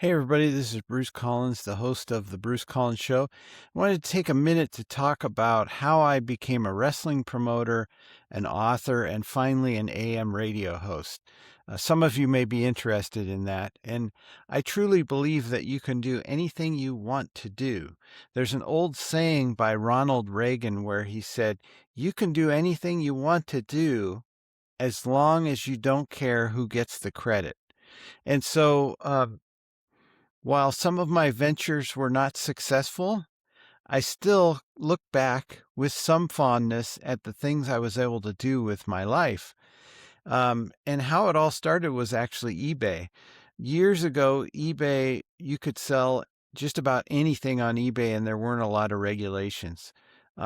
Hey, everybody, this is Bruce Collins, the host of The Bruce Collins Show. I wanted to take a minute to talk about how I became a wrestling promoter, an author, and finally an AM radio host. Some of you may be interested in that, and I truly believe that you can do anything you want to do. There's an old saying by Ronald Reagan where he said, "You can do anything you want to do as long as you don't care who gets the credit." And so, while some of my ventures were not successful, I still look back with some fondness at the things I was able to do with my life. And how it all started was actually eBay. Years ago, eBay, you could sell just about anything on eBay, and there weren't a lot of regulations.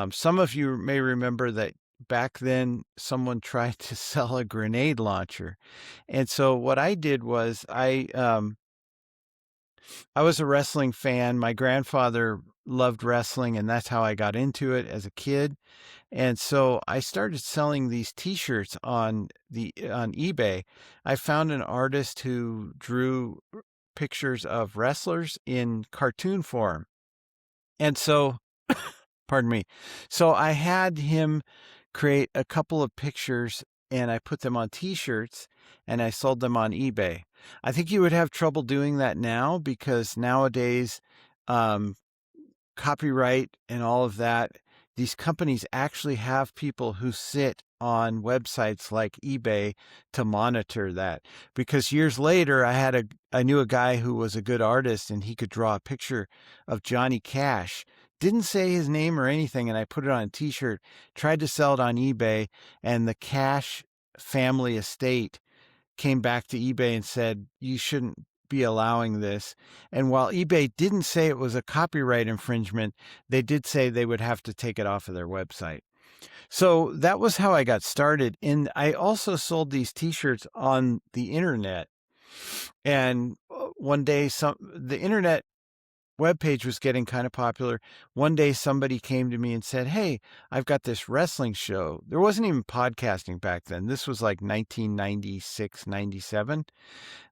Some of you may remember that back then someone tried to sell a grenade launcher. And so what I did was I was a wrestling fan. My grandfather loved wrestling, and that's how I got into it as a kid. And so I started selling these T-shirts on eBay. I found an artist who drew pictures of wrestlers in cartoon form. And so, pardon me. So I had him create a couple of pictures and I put them on T-shirts and I sold them on eBay. I think you would have trouble doing that now because nowadays, um, copyright and all of that, these companies actually have people who sit on websites like eBay to monitor that. Because years later, I knew a guy who was a good artist and he could draw a picture of Johnny Cash. Didn't say his name or anything, and I put it on a T-shirt. Tried to sell it on eBay, and the Cash family estate came back to eBay and said, "You shouldn't be allowing this." And while eBay didn't say it was a copyright infringement, they did say they would have to take it off of their website. So that was how I got started. And I also sold these T-shirts on the internet. And one day, the internet webpage was getting kind of popular. One day somebody came to me and said, "Hey, I've got this wrestling show." There wasn't even podcasting back then. This was like 1996, 97.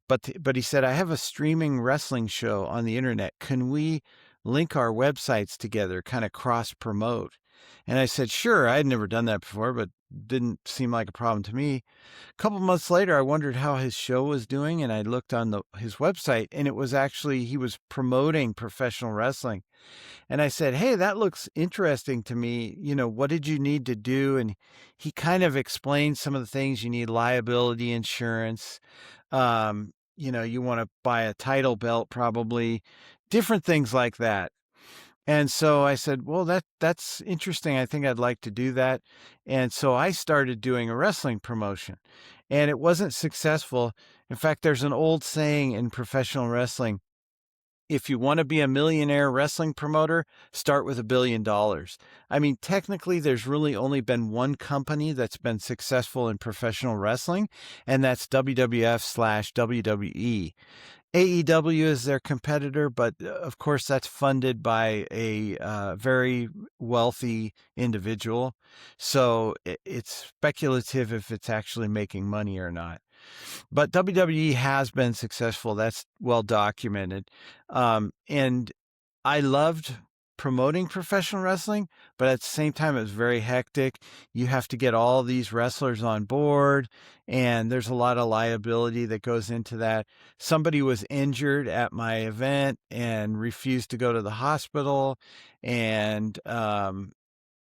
But he said, "I have a streaming wrestling show on the internet. Can we link our websites together, kind of cross promote?" And I said, "Sure." I had never done that before, but didn't seem like a problem to me. A couple months later, I wondered how his show was doing, and I looked on his website, and it was actually he was promoting professional wrestling. And I said, "Hey, that looks interesting to me. What did you need to do?" And he kind of explained some of the things. You need liability insurance. You want to buy a title belt, probably, different things like that. And so I said, "Well, that's interesting. I think I'd like to do that." And so I started doing a wrestling promotion, and it wasn't successful. In fact, there's an old saying in professional wrestling: if you want to be a millionaire wrestling promoter, start with $1 billion. I mean, technically, there's really only been one company that's been successful in professional wrestling, and that's WWF/WWE. AEW is their competitor, but of course, that's funded by a very wealthy individual. So it's speculative if it's actually making money or not. But WWE has been successful. That's well documented. And I loved promoting professional wrestling, but at the same time, it was very hectic. You have to get all these wrestlers on board, and there's a lot of liability that goes into that. Somebody was injured at my event and refused to go to the hospital, and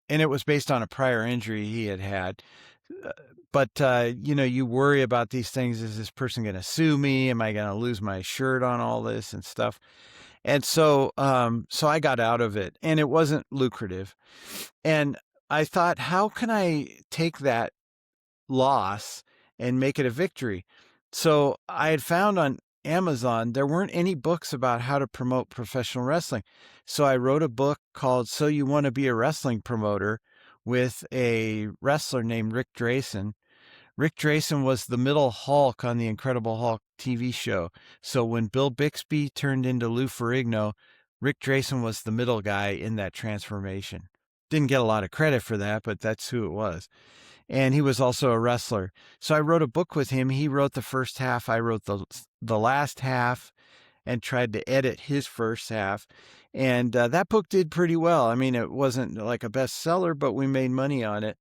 it was based on a prior injury he had had. But you worry about these things. Is this person going to sue me? Am I going to lose my shirt on all this and stuff? And so I got out of it, and it wasn't lucrative. And I thought, how can I take that loss and make it a victory? So I had found on Amazon, there weren't any books about how to promote professional wrestling. So I wrote a book called "So You Want to Be a Wrestling Promoter" with a wrestler named Rick Drayson. Rick Drayson was the middle Hulk on the Incredible Hulk TV show. So when Bill Bixby turned into Lou Ferrigno, Rick Drayson was the middle guy in that transformation. Didn't get a lot of credit for that, but that's who it was. And he was also a wrestler. So I wrote a book with him. He wrote the first half. I wrote the last half. and tried to edit his first half. And that book did pretty well. I mean, it wasn't like a bestseller, but we made money on it.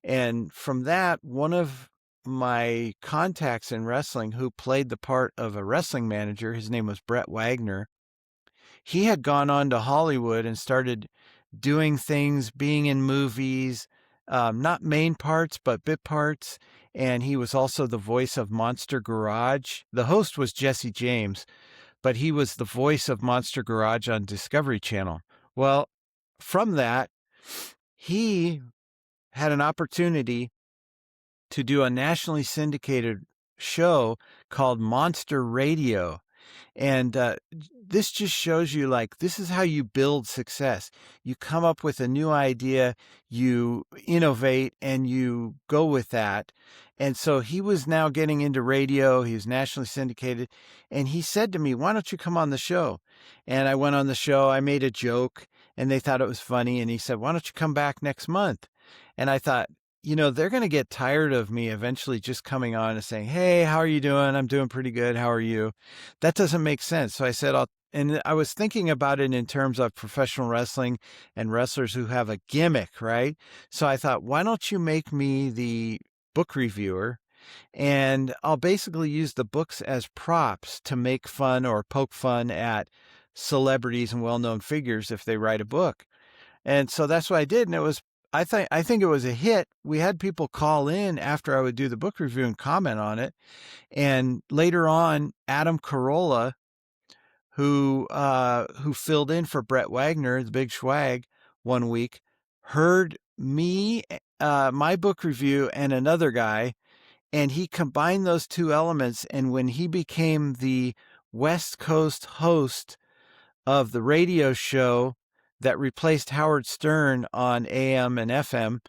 And from that, one of my contacts in wrestling who played the part of a wrestling manager, his name was Brett Wagner. He had gone on to Hollywood and started doing things, being in movies, not main parts, but bit parts. And he was also the voice of Monster Garage. The host was Jesse James, but he was the voice of Monster Garage on Discovery Channel. Well, from that, he had an opportunity to do a nationally syndicated show called Monster Radio. And this just shows you, like, this is how you build success. You come up with a new idea, you innovate, and you go with that. And so he was now getting into radio. He was nationally syndicated. And he said to me, why don't you come on the show? And I went on the show. I made a joke, and they thought it was funny. And he said, why don't you come back next month? And I thought, they're going to get tired of me eventually just coming on and saying, hey, how are you doing? I'm doing pretty good. How are you? That doesn't make sense. So I said, and I was thinking about it in terms of professional wrestling and wrestlers who have a gimmick, right? So I thought, why don't you make me the book reviewer? And I'll basically use the books as props to make fun or poke fun at celebrities and well-known figures if they write a book. And so that's what I did. And I think it was a hit. We had people call in after I would do the book review and comment on it. And later on, Adam Carolla, who filled in for Brett Wagner, the Big Schwag, one week, heard me, my book review, and another guy, and he combined those two elements. And when he became the West Coast host of the radio show that replaced Howard Stern on AM and FM,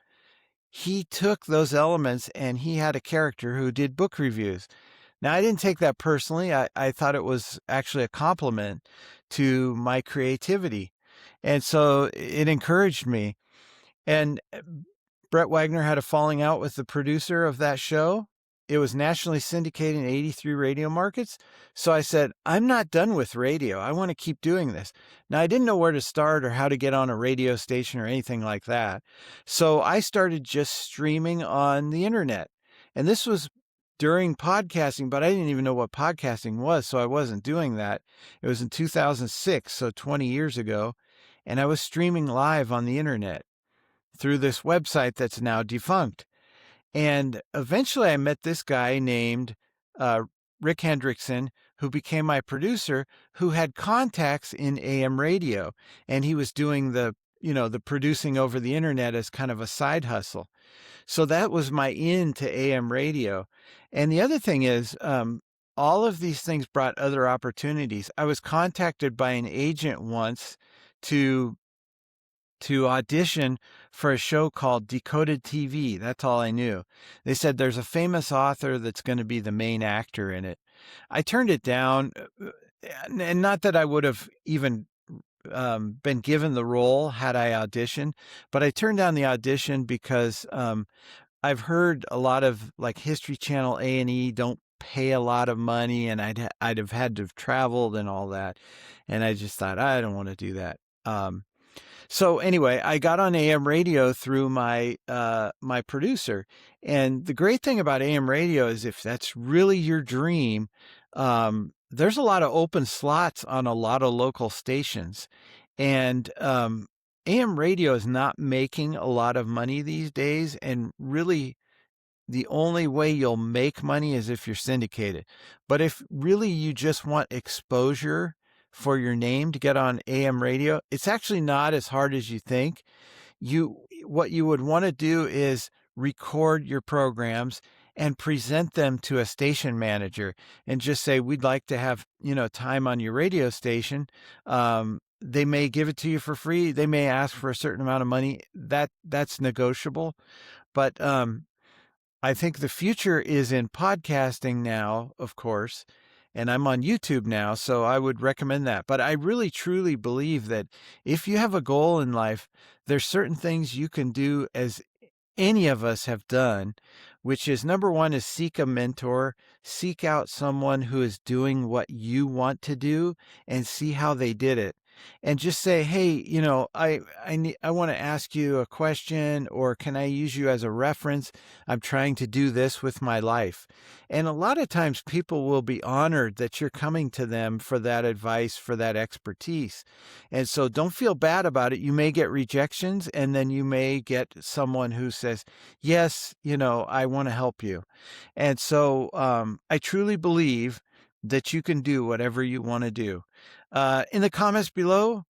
he took those elements and he had a character who did book reviews. Now, I didn't take that personally. I thought it was actually a compliment to my creativity. And so it encouraged me. And Brett Wagner had a falling out with the producer of that show. It was nationally syndicated in 83 radio markets. So I said, I'm not done with radio. I want to keep doing this. Now, I didn't know where to start or how to get on a radio station or anything like that. So I started just streaming on the internet. And this was during podcasting, but I didn't even know what podcasting was. So I wasn't doing that. It was in 2006, so 20 years ago. And I was streaming live on the internet through this website that's now defunct. And eventually I met this guy named Rick Hendrickson, who became my producer, who had contacts in AM radio. And he was doing the producing over the internet as kind of a side hustle. So that was my in to AM radio. And the other thing is, all of these things brought other opportunities. I was contacted by an agent once to audition for a show called Decoded TV. That's all I knew. They said there's a famous author that's going to be the main actor in it. I turned it down, and not that I would have even been given the role had I auditioned, but I turned down the audition because I've heard a lot of like History Channel, A&E don't pay a lot of money, and I'd have had to have traveled and all that, and I just thought I don't want to do that. So anyway, I got on AM radio through my my producer. And the great thing about AM radio is if that's really your dream, there's a lot of open slots on a lot of local stations. And AM radio is not making a lot of money these days. And really, the only way you'll make money is if you're syndicated. But if really you just want exposure for your name to get on AM radio, it's actually not as hard as you think. What you would want to do is record your programs and present them to a station manager and just say, we'd like to have, time on your radio station. They may give it to you for free. They may ask for a certain amount of money. That's negotiable. But I think the future is in podcasting now, of course. And I'm on YouTube now, so I would recommend that. But I really, truly believe that if you have a goal in life, there's certain things you can do, as any of us have done, which is number one is seek a mentor, seek out someone who is doing what you want to do and see how they did it. And just say, hey, I want to ask you a question, or can I use you as a reference? I'm trying to do this with my life. And a lot of times people will be honored that you're coming to them for that advice, for that expertise. And so don't feel bad about it. You may get rejections, and then you may get someone who says, yes, I want to help you. And so I truly believe that you can do whatever you want to do. In the comments below,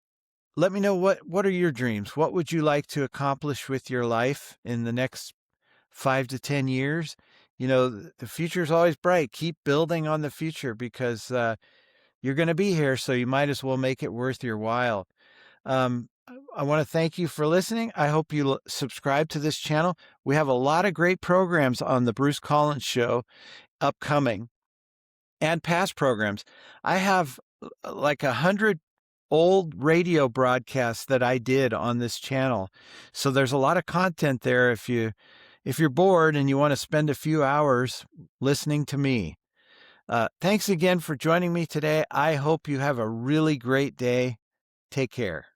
let me know what are your dreams? What would you like to accomplish with your life in the next 5 to 10 years? The future is always bright. Keep building on the future because you're going to be here, so you might as well make it worth your while. I want to thank you for listening. I hope you subscribe to this channel. We have a lot of great programs on the Bruce Collins Show upcoming and past programs. I have like 100 old radio broadcasts that I did on this channel. So there's a lot of content there if you're bored and you want to spend a few hours listening to me. Thanks again for joining me today. I hope you have a really great day. Take care.